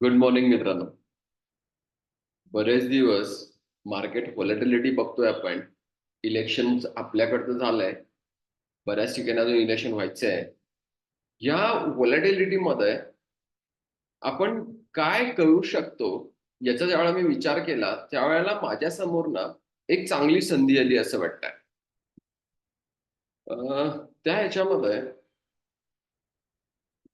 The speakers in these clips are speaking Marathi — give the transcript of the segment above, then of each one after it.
गुड मॉर्निंग मित्रांनो. बरेच दिवस मार्केट व्हॉलॅटिलिटी बघतोय आपण. इलेक्शन आपल्याकडचं झालंय, बऱ्याच ठिकाणी अजून इलेक्शन व्हायचं आहे. या व्हॉलॅटिलिटी मध्ये आपण काय करू शकतो याचा ज्यावेळेला मी विचार केला त्यावेळेला माझ्या समोर ना एक चांगली संधी आली असं वाटतंय. त्या ह्याच्यामध्ये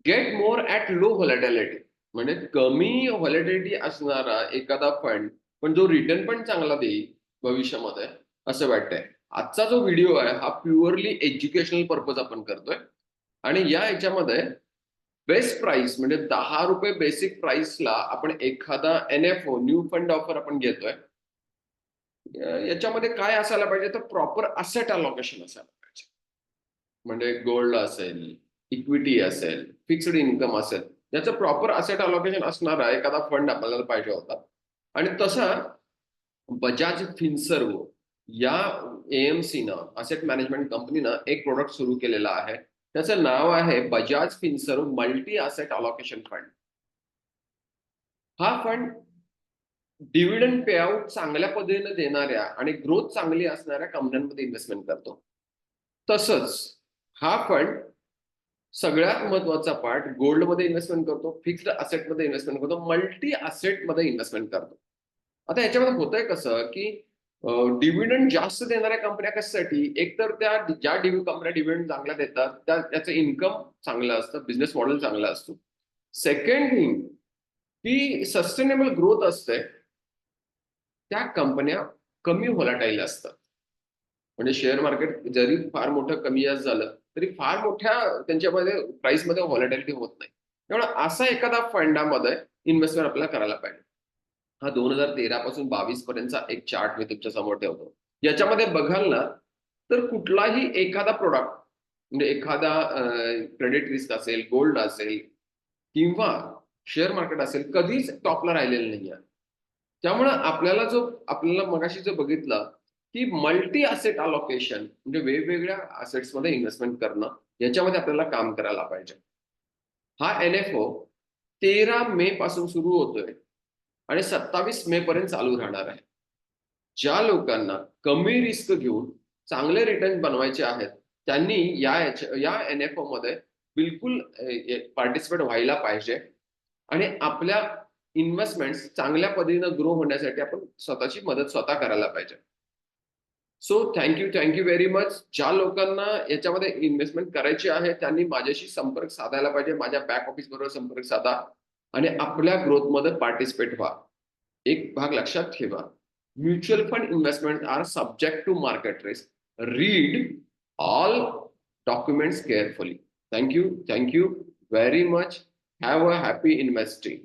get more at low volatility, म्हणजे कमी व्हॉलॅटिलिटी असणारा एखादा फंड पण जो रिटर्न पण चांगला देईल भविष्यामध्ये असं वाटतंय. आजचा जो व्हिडिओ आहे हा प्युअरली एज्युकेशनल पर्पज आपण करतोय आणि या ह्याच्यामध्ये बेस्ट प्राइस म्हणजे ₹10 बेसिक प्राइसला आपण एखादा NFO न्यू फंड ऑफर आपण घेतोय. याच्यामध्ये काय असायला पाहिजे तर प्रॉपर असेट अलोकेशन असायला पाहिजे. म्हणजे गोल्ड असेल, इक्विटी असेल, फिक्स्ड इन्कम असेल, याचं प्रॉपर असेट अलोकेशन असणारा एखादा फंड आपल्याला पाहिजे होता. आणि तसा बजाज फिनसर्व या AMC न असेट मॅनेजमेंट कंपनीनं एक प्रोडक्ट सुरू केलेला आहे. त्याचं नाव आहे Bajaj Finserv multi asset allocation fund. हा फंड डिव्हिडंड पेआउट चांगल्या पद्धतीने देणाऱ्या आणि ग्रोथ चांगली असणाऱ्या कंपन्यांमध्ये इन्व्हेस्टमेंट करतो. तसंच हा फंड सगळ्यात महत्वाचा पार्ट गोल्डमध्ये इन्व्हेस्टमेंट करतो, फिक्स्ड असेटमध्ये इन्व्हेस्टमेंट करतो, मल्टी असेटमध्ये इन्व्हेस्टमेंट करतो. आता याच्यामध्ये होतंय कसं की डिव्हिडंड जास्त देणाऱ्या कंपन्या कशासाठी, एकतर त्या ज्या कंपन्या डिव्हिडंड चांगला देतात त्याचं इन्कम चांगलं असतं, बिझनेस मॉडेल चांगला असतो. सेकंड थिंग की सस्टेनेबल ग्रोथ असते, त्या कंपन्या कमी व्हॉलाटाईल असतात. म्हणजे शेअर मार्केट जरी फार मोठं कमी जास्त झालं तरी फार मोठ्या त्यांच्यामध्ये प्राइसमध्ये व्हॉलॅटिलिटी होत नाही. त्यामुळे असा एखादा फंडामध्ये इन्व्हेस्टमेंट आपल्याला करायला पाहिजे. हा 2013 पासून 22 पर्यंतचा एक चार्ट मी तुमच्या समोर ठेवतो. याच्यामध्ये बघाल ना तर कुठलाही एखादा प्रोडक्ट म्हणजे एखादा क्रेडिट रिस्क असेल, गोल्ड असेल किंवा शेअर मार्केट असेल, कधीच टॉपला राहिलेलं नाही आहे. त्यामुळे आपल्याला मगाशी जो बघितलं की मल्टी असेट अलोकेशन म्हणजे वेगवेगळ्या असेट्समध्ये इन्व्हेस्टमेंट करणं, याच्यामध्ये आपल्याला काम करायला पाहिजे. हा NFO 13 मे पासून सुरू होतोय आणि 27 मे पर्यंत चालू राहणार आहे. ज्या लोकांना कमी रिस्क घेऊन चांगले रिटर्न बनवायचे आहेत त्यांनी या NFO मध्ये बिलकुल पार्टिसिपेट व्हायला पाहिजे आणि आपल्या इन्व्हेस्टमेंट चांगल्या पद्धतीने ग्रो होण्यासाठी आपण स्वतःची मदत स्वतः करायला पाहिजे. So thank you very much. ज्या लोकांना याच्यामध्ये इन्व्हेस्टमेंट करायची आहे त्यांनी माझ्याशी संपर्क साधायला पाहिजे, माझ्या बॅक ऑफिस बरोबर संपर्क साधा आणि आपल्या ग्रोथमध्ये पार्टिसिपेट व्हा. एक भाग लक्षात ठेवा, mutual fund investment are subject to market risk. Read all documents carefully. Thank you very much. Have a happy investing.